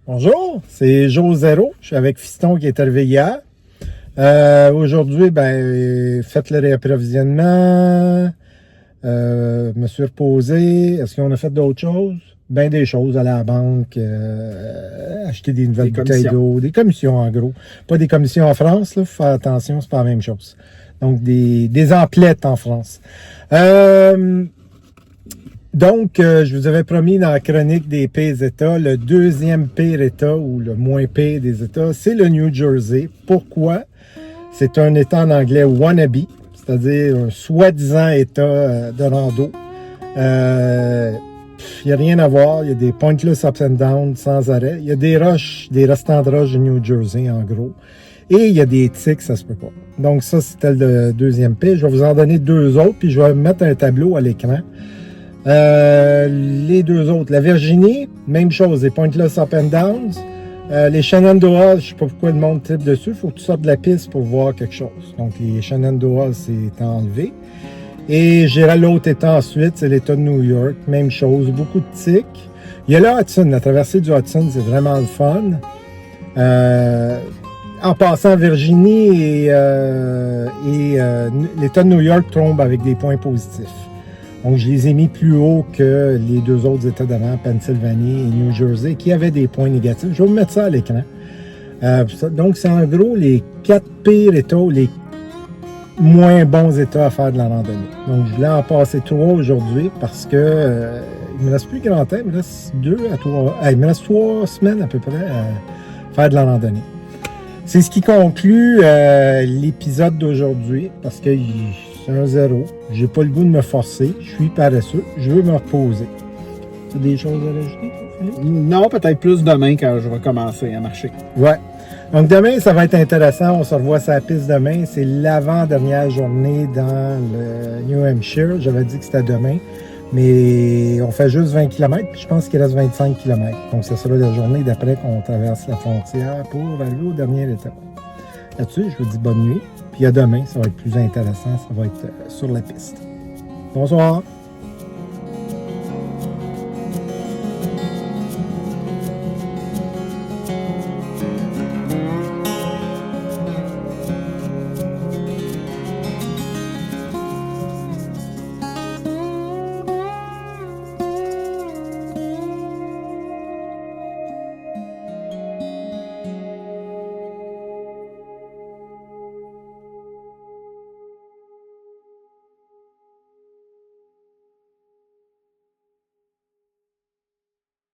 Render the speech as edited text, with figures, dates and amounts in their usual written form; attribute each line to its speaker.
Speaker 1: Bonjour, c'est Joe Zéro. Je suis avec Fiston qui est arrivé hier. Aujourd'hui, faites le réapprovisionnement. Me suis reposé. Est-ce qu'on a fait d'autres choses? Ben des choses, aller à la banque, acheter des nouvelles bouteilles d'eau, des commissions en gros. Pas des commissions en France, là, faut faire attention, c'est pas la même chose. Donc des emplettes en France. Donc, je vous avais promis dans la chronique des pires États, le deuxième pire État ou le moins pire des États, c'est le New Jersey. Pourquoi? C'est un État en anglais wannabe, c'est-à-dire un soi-disant État de rando. Il n'y a rien à voir, il y a des pointless ups and downs sans arrêt. Il y a des roches, des restants de roches de New Jersey en gros. Et il y a des tics, ça se peut pas. Donc ça, c'était le deuxième pire. Je vais vous en donner deux autres, puis je vais mettre un tableau à l'écran. Les deux autres, la Virginie, même chose, les pointless up and downs. Les Shenandoah, je sais pas pourquoi le monde tripe dessus, il faut que tu sortes de la piste pour voir quelque chose. Donc les Shenandoah, c'est enlevé. Et j'irai l'autre état ensuite, c'est l'État de New York, même chose, beaucoup de tics. Il y a le Hudson, la traversée du Hudson, c'est vraiment le fun. En passant, Virginie et l'État de New York tombent avec des points positifs. Donc, je les ai mis plus haut que les deux autres États d'avant, Pennsylvanie et New Jersey, qui avaient des points négatifs. Je vais vous mettre ça à l'écran. Donc, c'est en gros les 4 pires États, les moins bons États à faire de la randonnée. Donc, je voulais en passer 3 aujourd'hui parce que il me reste plus grand temps. Il me reste 3 semaines à peu près à faire de la randonnée. C'est ce qui conclut l'épisode d'aujourd'hui parce que c'est un zéro. J'ai pas le goût de me forcer. Je suis paresseux. Je veux me reposer. Tu as des choses à rajouter?
Speaker 2: Non, peut-être plus demain quand je vais commencer à marcher.
Speaker 1: Ouais. Donc demain, ça va être intéressant. On se revoit sur la piste demain. C'est l'avant-dernière journée dans le New Hampshire. J'avais dit que c'était demain. Mais on fait juste 20 km. Puis je pense qu'il reste 25 km. Donc ce sera la journée d'après qu'on traverse la frontière pour arriver au dernier étape. Là-dessus, je vous dis bonne nuit. Puis à demain, ça va être plus intéressant, ça va être sur la piste. Bonsoir.